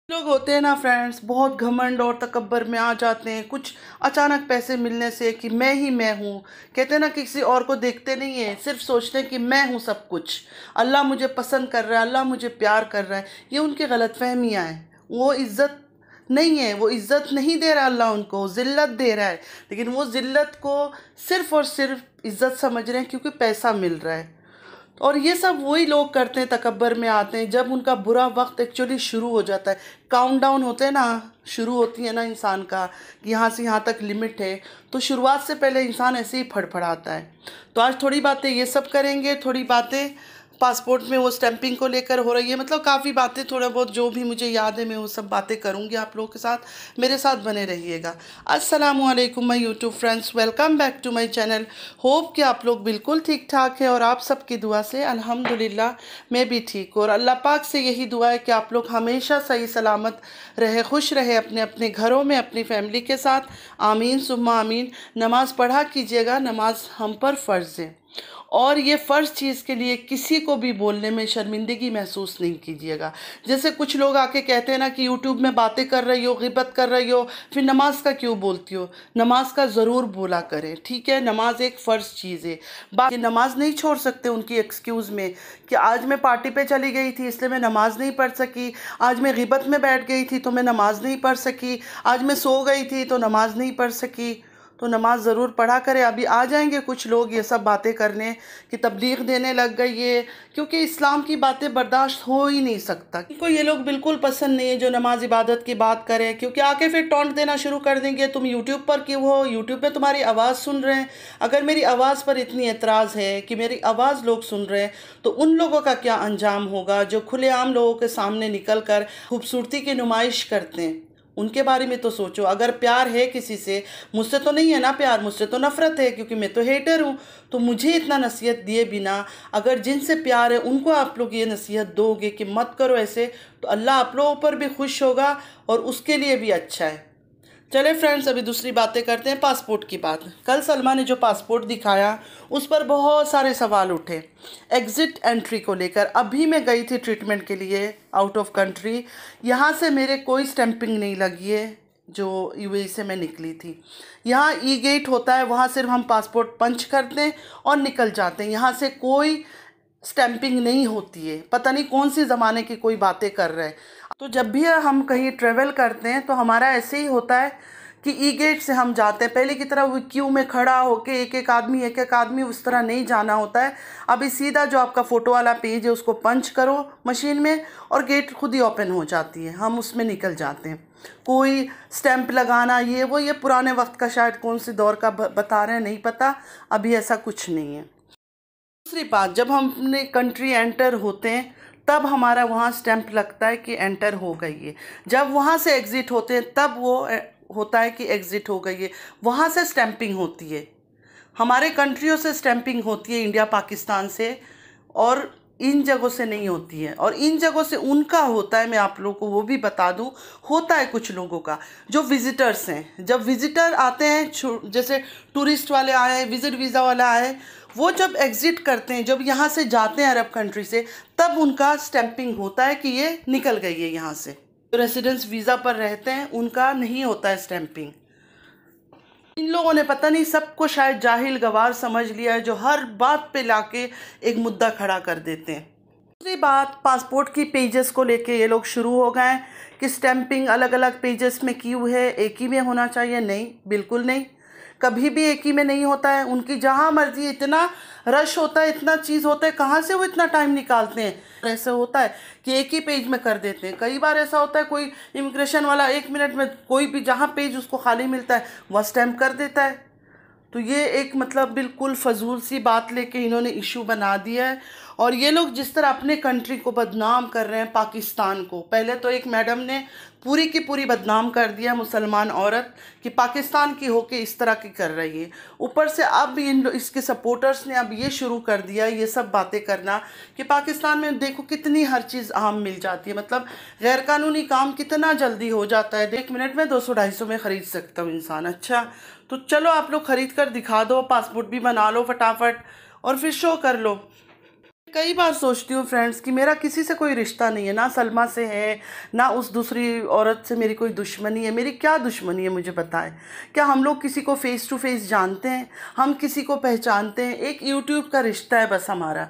लोग होते हैं ना फ्रेंड्स, बहुत घमंड और तकब्बर में आ जाते हैं कुछ अचानक पैसे मिलने से कि मैं ही मैं हूँ। कहते हैं ना, किसी और को देखते नहीं है, सिर्फ सोचते हैं कि मैं हूँ सब कुछ। अल्लाह मुझे पसंद कर रहा है, अल्लाह मुझे प्यार कर रहा है। ये उनकी गलतफहमियाँ हैं। वो इज़्ज़त नहीं है, वो इज़्ज़त नहीं दे रहा अल्लाह, उनको ज़िल्लत दे रहा है। लेकिन वो ज़िल्लत को सिर्फ़ और सिर्फ इज़्ज़त समझ रहे हैं क्योंकि पैसा मिल रहा है। और ये सब वही लोग करते हैं, तकब्बर में आते हैं जब उनका बुरा वक्त एक्चुअली शुरू हो जाता है। काउंटडाउन होते हैं ना, शुरू होती है ना इंसान का कि यहाँ से यहाँ तक लिमिट है, तो शुरुआत से पहले इंसान ऐसे ही फड़फड़ाता है। तो आज थोड़ी बातें ये सब करेंगे, थोड़ी बातें पासपोर्ट में वो स्टैंपिंग को लेकर हो रही है। मतलब काफ़ी बातें, थोड़ा बहुत जो भी मुझे याद है मैं वो सब बातें करूँगी आप लोगों के साथ। मेरे साथ बने रहिएगा। अस्सलामु अलैकुम my YouTube friends, welcome back to my channel. Hope कि आप लोग बिल्कुल ठीक ठाक है और आप सबकी दुआ से अल्हम्दुलिल्लाह मैं भी ठीक हूँ। और अल्लाह पाक से यही दुआ है कि आप लोग हमेशा सही सलामत रहे, खुश रहे अपने अपने घरों में, अपनी फैमिली के साथ। आमीन सुम्मा आमीन। नमाज़ पढ़ा कीजिएगा, नमाज हम पर फ़र्ज़ है। और ये फ़र्ज़ चीज़ के लिए किसी को भी बोलने में शर्मिंदगी महसूस नहीं कीजिएगा। जैसे कुछ लोग आके कहते हैं ना कि यूट्यूब में बातें कर रही हो, गिबत कर रही हो, फिर नमाज का क्यों बोलती हो। नमाज का ज़रूर बोला करें, ठीक है। नमाज एक फ़र्ज़ चीज़ है। बाकी नमाज नहीं छोड़ सकते उनकी एक्सक्यूज़ में कि आज मैं पार्टी पे चली गई थी इसलिए मैं नमाज नहीं पढ़ सकी, आज मैं गिबत में बैठ गई थी तो मैं नमाज नहीं पढ़ सकी, आज मैं सो गई थी तो नमाज नहीं पढ़ सकी। तो नमाज ज़रूर पढ़ा करें। अभी आ जाएंगे कुछ लोग ये सब बातें करने कि तबलीग देने लग गई है, क्योंकि इस्लाम की बातें बर्दाश्त हो ही नहीं सकता। इनको ये लोग बिल्कुल पसंद नहीं है जो नमाज इबादत की बात करें, क्योंकि आके फिर टॉन्ट देना शुरू कर देंगे, तुम यूट्यूब पर क्यों हो, यूट्यूब पे तुम्हारी आवाज़ सुन रहे हैं। अगर मेरी आवाज़ पर इतनी एतराज़ है कि मेरी आवाज़ लोग सुन रहे हैं, तो उन लोगों का क्या अंजाम होगा जो खुलेआम लोगों के सामने निकल कर खूबसूरती की नुमाइश करते हैं। उनके बारे में तो सोचो। अगर प्यार है किसी से, मुझसे तो नहीं है ना प्यार, मुझसे तो नफ़रत है क्योंकि मैं तो हेटर हूँ। तो मुझे इतना नसीहत दिए बिना अगर जिनसे प्यार है उनको आप लोग ये नसीहत दोगे कि मत करो ऐसे, तो अल्लाह आप लोगों पर भी खुश होगा और उसके लिए भी अच्छा है। चले फ्रेंड्स, अभी दूसरी बातें करते हैं, पासपोर्ट की बात। कल सलमा ने जो पासपोर्ट दिखाया उस पर बहुत सारे सवाल उठे एग्ज़िट एंट्री को लेकर। अभी मैं गई थी ट्रीटमेंट के लिए आउट ऑफ कंट्री, यहाँ से मेरे कोई स्टैंपिंग नहीं लगी है जो यूएई से मैं निकली थी। यहाँ ई गेट होता है, वहाँ सिर्फ हम पासपोर्ट पंच करते हैं और निकल जाते हैं। यहाँ से कोई स्टैंपिंग नहीं होती है। पता नहीं कौन सी ज़माने की कोई बातें कर रहे हैं। तो जब भी हम कहीं ट्रेवल करते हैं तो हमारा ऐसे ही होता है कि ई गेट से हम जाते हैं। पहले की तरह वो क्यू में खड़ा होके एक एक आदमी उस तरह नहीं जाना होता है। अभी सीधा जो आपका फ़ोटो वाला पेज है उसको पंच करो मशीन में और गेट खुद ही ओपन हो जाती है, हम उसमें निकल जाते हैं। कोई स्टैंप लगाना ये वो, ये पुराने वक्त का शायद कौन सी दौर का बता रहे हैं नहीं पता। अभी ऐसा कुछ नहीं है। दूसरी बात, जब हम अपने कंट्री एंटर होते हैं तब हमारा वहाँ स्टैंप लगता है कि एंटर हो गई है। जब वहाँ से एग्ज़िट होते हैं तब वो होता है कि एग्ज़िट हो गई है। वहाँ से स्टैंपिंग होती है, हमारे कंट्रियों से स्टैंपिंग होती है, इंडिया पाकिस्तान से, और इन जगहों से नहीं होती है। और इन जगहों से उनका होता है, मैं आप लोगों को वो भी बता दूं, होता है कुछ लोगों का जो विज़िटर्स हैं। जब विज़िटर आते हैं, जैसे टूरिस्ट वाले आए, विज़िट वीज़ा वाला आए, वो जब एग्ज़िट करते हैं, जब यहाँ से जाते हैं अरब कंट्री से, तब उनका स्टैंपिंग होता है कि ये निकल गई है यहाँ से। जो रेसिडेंस वीज़ा पर रहते हैं उनका नहीं होता है स्टैंपिंग। इन लोगों ने पता नहीं सबको शायद जाहिल गवार समझ लिया है, जो हर बात पे लाके एक मुद्दा खड़ा कर देते हैं। दूसरी बात, पासपोर्ट की पेजेस को लेके ये लोग शुरू हो गए हैं कि स्टैंपिंग अलग अलग पेजेस में क्यों है, एक ही में होना चाहिए। नहीं, बिल्कुल नहीं, कभी भी एक ही में नहीं होता है। उनकी जहाँ मर्जी, इतना रश होता है, इतना चीज़ होता है, कहाँ से वो इतना टाइम निकालते हैं। ऐसा होता है कि एक ही पेज में कर देते हैं। कई बार ऐसा होता है कोई इमिग्रेशन वाला 1 मिनट में कोई भी जहाँ पेज उसको खाली मिलता है वह स्टैम्प कर देता है। तो ये एक मतलब बिल्कुल फजूल सी बात लेके इन्होंने इशू बना दिया है। और ये लोग जिस तरह अपने कंट्री को बदनाम कर रहे हैं, पाकिस्तान को, पहले तो एक मैडम ने पूरी की पूरी बदनाम कर दिया, मुसलमान औरत, कि पाकिस्तान की होके इस तरह की कर रही है। ऊपर से अब इसके सपोर्टर्स ने अब ये शुरू कर दिया ये सब बातें करना कि पाकिस्तान में देखो कितनी हर चीज़ आम मिल जाती है। मतलब गैर कानूनी काम कितना जल्दी हो जाता है, 1 मिनट में 200-250 में ख़रीद सकता हूँ इंसान। अच्छा, तो चलो आप लोग ख़रीद कर दिखा दो, पासपोर्ट भी बना लो फटाफट और फिर शो कर लो। कई बार सोचती हूँ फ्रेंड्स कि मेरा किसी से कोई रिश्ता नहीं है, ना सलमा से है, ना उस दूसरी औरत से मेरी कोई दुश्मनी है। मेरी क्या दुश्मनी है मुझे बताएं। क्या हम लोग किसी को फेस टू फेस जानते हैं? हम किसी को पहचानते हैं? एक यूट्यूब का रिश्ता है बस हमारा।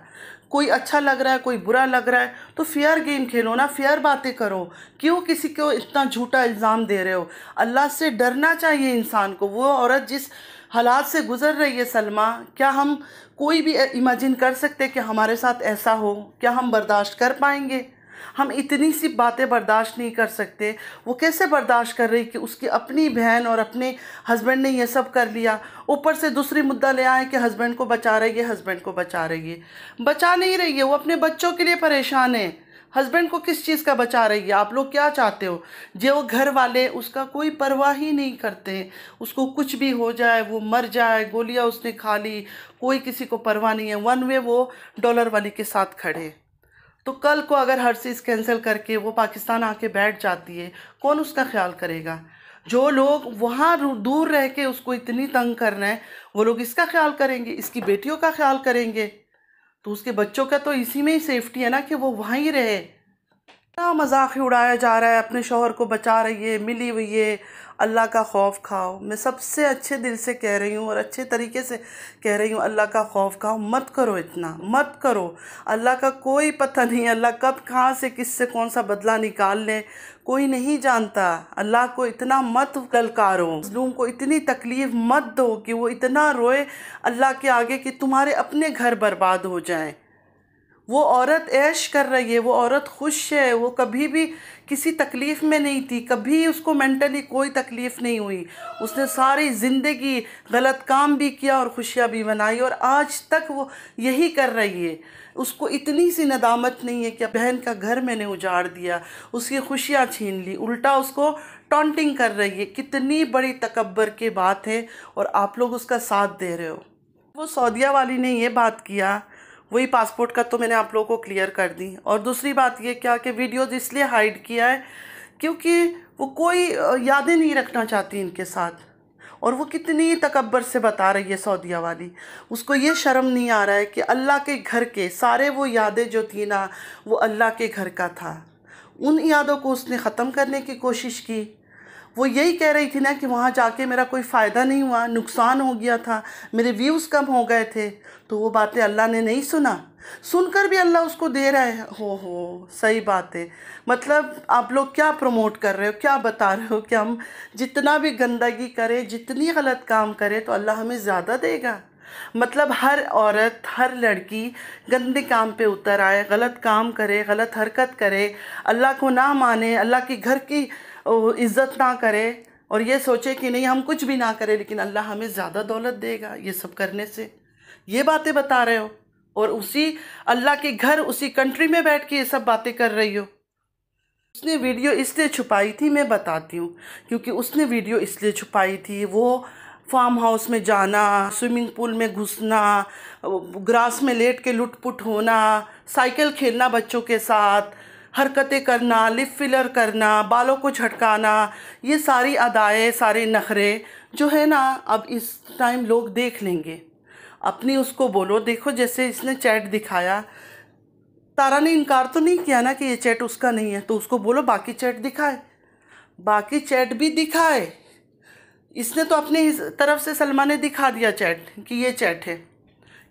कोई अच्छा लग रहा है, कोई बुरा लग रहा है, तो फेयर गेम खेलो ना, फेयर बातें करो। क्यों किसी को इतना झूठा इल्ज़ाम दे रहे हो? अल्लाह से डरना चाहिए इंसान को। वो औरत जिस हालात से गुजर रही है सलमा, क्या हम कोई भी इमेजिन कर सकते कि हमारे साथ ऐसा हो? क्या हम बर्दाश्त कर पाएंगे? हम इतनी सी बातें बर्दाश्त नहीं कर सकते। वो कैसे बर्दाश्त कर रही कि उसकी अपनी बहन और अपने हस्बैंड ने ये सब कर लिया, ऊपर से दूसरी मुद्दा ले आए कि हस्बैंड को बचा रही है, हस्बैंड को बचा रही है। बचा नहीं रही है, वो अपने बच्चों के लिए परेशान है। हस्बैंड को किस चीज़ का बचा रही है? आप लोग क्या चाहते हो? जो घर वाले उसका कोई परवाह ही नहीं करते, उसको कुछ भी हो जाए, वो मर जाए, गोलियां उसने खा ली, कोई किसी को परवाह नहीं है। वन वे वो डॉलर वाली के साथ खड़े। तो कल को अगर हर चीज़ कैंसिल करके वो पाकिस्तान आके बैठ जाती है, कौन उसका ख्याल करेगा? जो लोग वहाँ दूर रह के उसको इतनी तंग कर रहे हैं, वो लोग इसका ख्याल करेंगे, इसकी बेटियों का ख्याल करेंगे। तो उसके बच्चों का तो इसी में ही सेफ्टी है ना कि वो वहाँ ही रहे। क्या मजाक ही उड़ाया जा रहा है, अपने शौहर को बचा रही है, मिली हुई है। अल्लाह का खौफ खाओ। मैं सबसे अच्छे दिल से कह रही हूँ और अच्छे तरीके से कह रही हूँ, अल्लाह का खौफ खाओ। मत करो, इतना मत करो। अल्लाह का कोई पता नहीं, अल्लाह कब कहाँ से किससे कौन सा बदला निकाल ले, कोई नहीं जानता। अल्लाह को इतना मत ललकारो, मज़लूम को इतनी तकलीफ़ मत दो कि वो इतना रोए अल्लाह के आगे कि तुम्हारे अपने घर बर्बाद हो जाएं। वो औरत ऐश कर रही है, वो औरत खुश है, वो कभी भी किसी तकलीफ़ में नहीं थी, कभी उसको मेंटली कोई तकलीफ़ नहीं हुई। उसने सारी ज़िंदगी गलत काम भी किया और खुशियाँ भी मनाई, और आज तक वो यही कर रही है। उसको इतनी सी नदामत नहीं है कि बहन का घर मैंने उजाड़ दिया, उसकी खुशियाँ छीन ली, उल्टा उसको टॉन्टिंग कर रही है। कितनी बड़ी तकब्बर की बात है, और आप लोग उसका साथ दे रहे हो। वो सऊदीया वाली ने ये बात किया, वही पासपोर्ट का तो मैंने आप लोगों को क्लियर कर दी। और दूसरी बात ये क्या कि वीडियोज़ इसलिए हाइड किया है क्योंकि वो कोई यादें नहीं रखना चाहती इनके साथ। और वो कितनी तकब्बर से बता रही है सऊदीया वाली, उसको ये शर्म नहीं आ रहा है कि अल्लाह के घर के सारे वो यादें जो थी ना, वो अल्लाह के घर का था। उन यादों को उसने ख़त्म करने की कोशिश की। वो यही कह रही थी ना कि वहाँ जाके मेरा कोई फ़ायदा नहीं हुआ, नुकसान हो गया था, मेरे व्यूज़ कम हो गए थे। तो वो बातें अल्लाह ने नहीं सुना, सुनकर भी अल्लाह उसको दे रहा है। हो सही बात है। मतलब आप लोग क्या प्रमोट कर रहे हो, क्या बता रहे हो कि हम जितना भी गंदगी करें, जितनी गलत काम करें, तो अल्लाह हमें ज़्यादा देगा? मतलब हर औरत, हर लड़की गंदे काम पे उतर आए, गलत काम करे, गलत हरकत करे, अल्लाह को ना माने, अल्लाह के घर की इज़्ज़त ना करे, और ये सोचे कि नहीं हम कुछ भी ना करें लेकिन अल्लाह हमें ज़्यादा दौलत देगा ये सब करने से। ये बातें बता रहे हो, और उसी अल्लाह के घर, उसी कंट्री में बैठ के ये सब बातें कर रही हो। उसने वीडियो इसलिए छुपाई थी, मैं बताती हूँ, क्योंकि उसने वीडियो इसलिए छुपाई थी, वो फार्म हाउस में जाना, स्विमिंग पूल में घुसना, ग्रास में लेट के लुट-पुट होना, साइकिल खेलना बच्चों के साथ, हरकतें करना, लिप फिलर करना, बालों को झटकाना, ये सारी अदाएँ, सारे नखरे जो है ना, अब इस टाइम लोग देख लेंगे। अपनी उसको बोलो, देखो जैसे इसने चैट दिखाया, तारा ने इनकार तो नहीं किया ना कि ये चैट उसका नहीं है, तो उसको बोलो बाकी चैट दिखाए, बाकी चैट भी दिखाए। इसने तो अपनी तरफ से सलमा ने दिखा दिया चैट कि ये चैट है,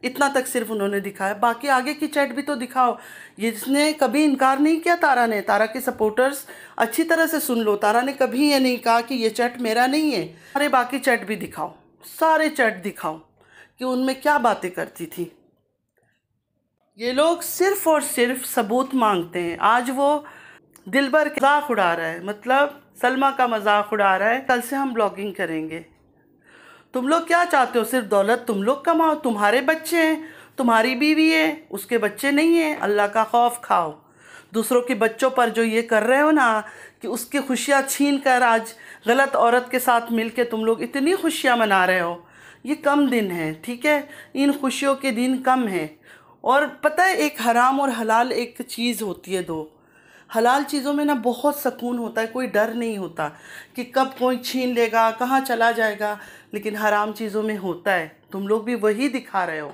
इतना तक सिर्फ उन्होंने दिखाया, बाकी आगे की चैट भी तो दिखाओ। ये इसने कभी इनकार नहीं किया तारा ने। तारा के सपोर्टर्स अच्छी तरह से सुन लो, तारा ने कभी ये नहीं कहा कि ये चैट मेरा नहीं है। सारे बाकी चैट भी दिखाओ, सारे चैट दिखाओ कि उनमें क्या बातें करती थी। ये लोग सिर्फ और सिर्फ सबूत मांगते हैं। आज वो दिलबर का मजाक उड़ा रहा है, मतलब सलमा का मजाक उड़ा रहा है, कल से हम ब्लॉगिंग करेंगे। तुम लोग क्या चाहते हो? सिर्फ दौलत तुम लोग कमाओ, तुम्हारे बच्चे हैं, तुम्हारी बीवी है, उसके बच्चे नहीं हैं। अल्लाह का खौफ खाओ। दूसरों के बच्चों पर जो ये कर रहे हो ना, कि उसकी खुशियाँ छीन कर आज गलत औरत के साथ मिल के तुम लोग इतनी खुशियाँ मना रहे हो, ये कम दिन है, ठीक है? इन खुशियों के दिन कम हैं। और पता है, एक हराम और हलाल एक चीज़ होती है, दो। हलाल चीज़ों में ना बहुत सुकून होता है, कोई डर नहीं होता कि कब कोई छीन लेगा, कहाँ चला जाएगा। लेकिन हराम चीज़ों में होता है, तुम लोग भी वही दिखा रहे हो,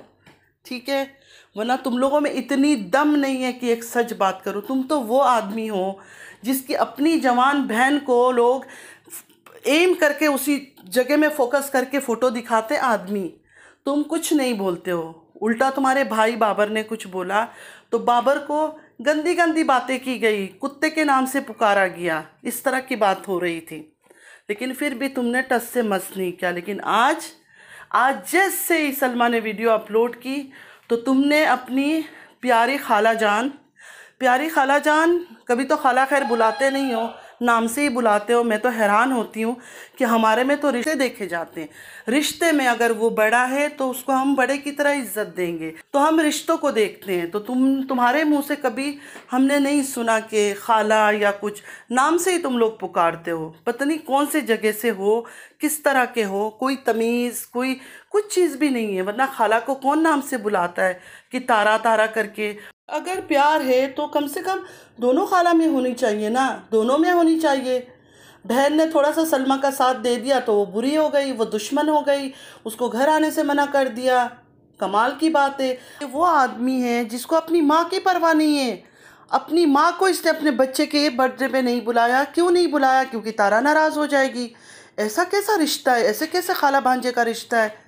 ठीक है? वरना तुम लोगों में इतनी दम नहीं है कि एक सच बात करो। तुम तो वो आदमी हो जिसकी अपनी जवान बहन को लोग एम करके उसी जगह में फोकस करके फ़ोटो दिखाते आदमी। तुम कुछ नहीं बोलते हो, उल्टा तुम्हारे भाई बाबर ने कुछ बोला तो बाबर को गंदी गंदी बातें की गई, कुत्ते के नाम से पुकारा गया, इस तरह की बात हो रही थी। लेकिन फिर भी तुमने टस से मस नहीं किया। लेकिन आज आज जैसे ही सलमा ने वीडियो अपलोड की तो तुमने अपनी प्यारी खाला जान, कभी तो खाला खैर बुलाते नहीं हो, नाम से ही बुलाते हो। मैं तो हैरान होती हूँ कि हमारे में तो रिश्ते देखे जाते हैं। रिश्ते में अगर वो बड़ा है तो उसको हम बड़े की तरह इज्जत देंगे, तो हम रिश्तों को देखते हैं। तो तुम्हारे मुंह से कभी हमने नहीं सुना कि खाला या कुछ, नाम से ही तुम लोग पुकारते हो। पता नहीं कौन से जगह से हो, किस तरह के हो, कोई तमीज़ कोई कुछ चीज़ भी नहीं है। वरना खाला को कौन नाम से बुलाता है कि तारा तारा करके। अगर प्यार है तो कम से कम दोनों खाला में होनी चाहिए ना, दोनों में होनी चाहिए। बहन ने थोड़ा सा सलमा का साथ दे दिया तो वो बुरी हो गई, वो दुश्मन हो गई, उसको घर आने से मना कर दिया। कमाल की बात है। वो आदमी है जिसको अपनी माँ की परवाह नहीं है। अपनी माँ को इसने अपने बच्चे के बर्थडे पे नहीं बुलाया। क्यों नहीं बुलाया? क्योंकि तारा नाराज़ हो जाएगी। ऐसा कैसा रिश्ता है? ऐसे कैसे खाला भांजे का रिश्ता है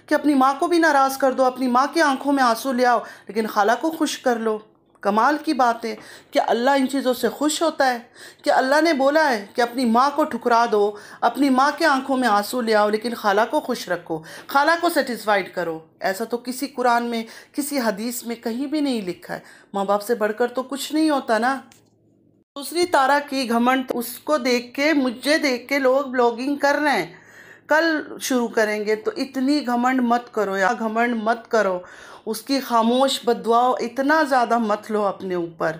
कि अपनी माँ को भी नाराज़ कर दो, अपनी माँ की आंखों में आंसू ले आओ, लेकिन खाला को खुश कर लो। कमाल की बात है। क्या अल्लाह इन चीज़ों से खुश होता है? क्या अल्लाह ने बोला है कि अपनी माँ को ठुकरा दो, अपनी माँ के आंखों में आंसू ले आओ, लेकिन खाला को खुश रखो, खाला को सेटिस्फाइड करो? ऐसा तो किसी कुरान में, किसी हदीस में कहीं भी नहीं लिखा है। माँ बाप से बढ़कर तो कुछ नहीं होता ना। दूसरी तारा की घमंड, उसको देख के, मुझे देख के लोग ब्लॉगिंग कर रहे हैं, कल शुरू करेंगे। तो इतनी घमंड मत करो यार, घमंड मत करो। उसकी खामोश बददुआ इतना ज़्यादा मत लो अपने ऊपर,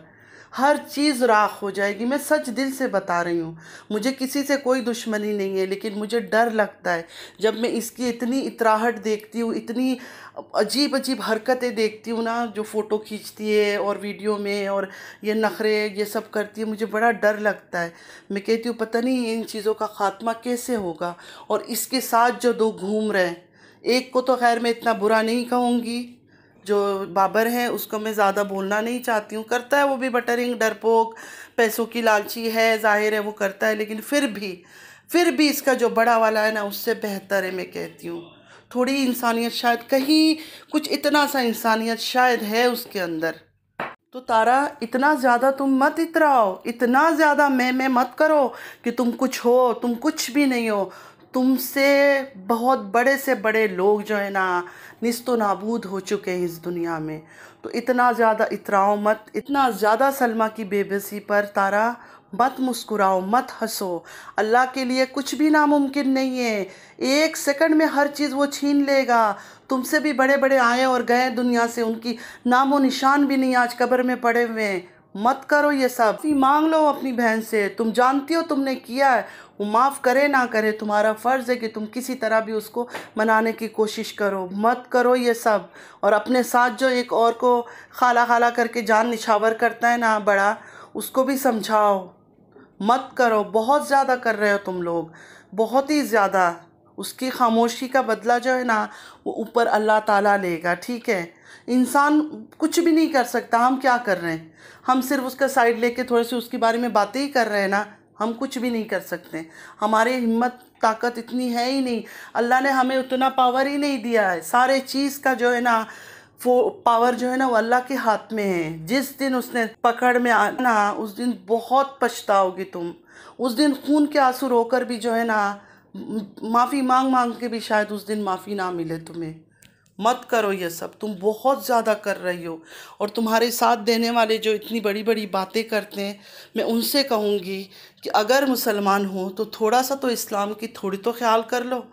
हर चीज़ राख हो जाएगी। मैं सच दिल से बता रही हूँ। मुझे किसी से कोई दुश्मनी नहीं है, लेकिन मुझे डर लगता है जब मैं इसकी इतनी इतराहट देखती हूँ, इतनी अजीब अजीब हरकतें देखती हूँ ना, जो फ़ोटो खींचती है और वीडियो में, और ये नखरे ये सब करती है, मुझे बड़ा डर लगता है। मैं कहती हूँ पता नहीं इन चीज़ों का ख़ात्मा कैसे होगा। और इसके साथ जो दो घूम रहे हैं, एक को तो खैर मैं इतना बुरा नहीं कहूँगी, जो बाबर है उसको मैं ज़्यादा बोलना नहीं चाहती हूँ। करता है वो भी बटरिंग, डरपोक, पैसों की लालची है, जाहिर है वो करता है। लेकिन फिर भी इसका जो बड़ा वाला है ना, उससे बेहतर है। मैं कहती हूँ थोड़ी इंसानियत शायद, कहीं कुछ इतना सा इंसानियत शायद है उसके अंदर। तो तारा इतना ज़्यादा तुम मत इतराओ, इतना ज़्यादा मैं मत करो कि तुम कुछ हो, तुम कुछ भी नहीं हो। तुमसे बहुत बड़े से बड़े लोग जो है ना, निस्तो नाबूद हो चुके हैं इस दुनिया में। तो इतना ज़्यादा इतराओ मत, इतना ज़्यादा सलमा की बेबसी पर तारा मत मुस्कुराओ, मत हंसो। अल्लाह के लिए कुछ भी नामुमकिन नहीं है। एक सेकंड में हर चीज़ वो छीन लेगा। तुमसे भी बड़े बड़े आए और गए दुनिया से, उनकी नामो निशान भी नहीं आज कब्र में पड़े हुए हैं। मत करो ये सब। मांग लो अपनी बहन से, तुम जानती हो तुमने किया है, वो माफ़ करे ना करे, तुम्हारा फ़र्ज़ है कि तुम किसी तरह भी उसको मनाने की कोशिश करो। मत करो ये सब। और अपने साथ जो एक और को खाला खाला करके जान निछावर करता है ना बड़ा, उसको भी समझाओ। मत करो, बहुत ज़्यादा कर रहे हो तुम लोग, बहुत ही ज़्यादा। उसकी खामोशी का बदला जो है ना, वो ऊपर अल्लाह ताला लेगा। ठीक है, इंसान कुछ भी नहीं कर सकता। हम क्या कर रहे हैं? हम सिर्फ उसका साइड लेके थोड़ी सी उसके बारे में बातें ही कर रहे हैं ना। हम कुछ भी नहीं कर सकते। हमारी हिम्मत ताकत इतनी है ही नहीं। अल्लाह ने हमें उतना पावर ही नहीं दिया है। सारे चीज़ का जो है ना, वो पावर जो है ना, वो अल्लाह के हाथ में है। जिस दिन उसने पकड़ में आना, उस दिन बहुत पछताओगी तुम। उस दिन खून के आंसू रोकर भी जो है ना, माफ़ी मांग मांग के भी शायद उस दिन माफ़ी ना मिले तुम्हें। मत करो ये सब, तुम बहुत ज़्यादा कर रही हो। और तुम्हारे साथ देने वाले जो इतनी बड़ी बड़ी बातें करते हैं, मैं उनसे कहूँगी कि अगर मुसलमान हो तो थोड़ा सा तो इस्लाम की थोड़ी तो ख्याल कर लो,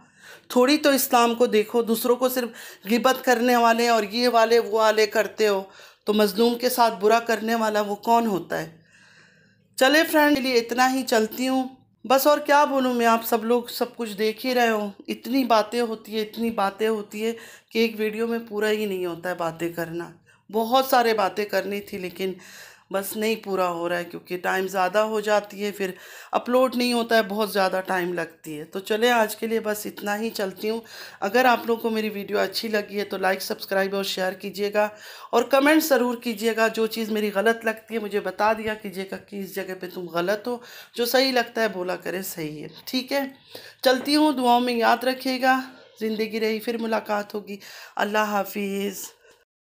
थोड़ी तो इस्लाम को देखो। दूसरों को सिर्फ गिबत करने वाले और ये वाले वो वाले करते हो, तो मज़लूम के साथ बुरा करने वाला वो कौन होता है? चले फ्रेंड, के लिए इतना ही, चलती हूँ बस। और क्या बोलूँ मैं, आप सब लोग सब कुछ देख ही रहे हो। इतनी बातें होती है, इतनी बातें होती है कि एक वीडियो में पूरा ही नहीं होता है बातें करना। बहुत सारे बातें करनी थी, लेकिन बस नहीं पूरा हो रहा है, क्योंकि टाइम ज़्यादा हो जाती है, फिर अपलोड नहीं होता है, बहुत ज़्यादा टाइम लगती है। तो चले आज के लिए बस इतना ही, चलती हूँ। अगर आप लोगों को मेरी वीडियो अच्छी लगी है तो लाइक, सब्सक्राइब और शेयर कीजिएगा, और कमेंट ज़रूर कीजिएगा। जो चीज़ मेरी गलत लगती है मुझे बता दिया कीजिएगा कि इस जगह पे तुम गलत हो, जो सही लगता है बोला करें सही है। ठीक है, चलती हूँ, दुआओं में याद रखिएगा। ज़िंदगी रही फिर मुलाकात होगी। अल्लाह हाफिज़।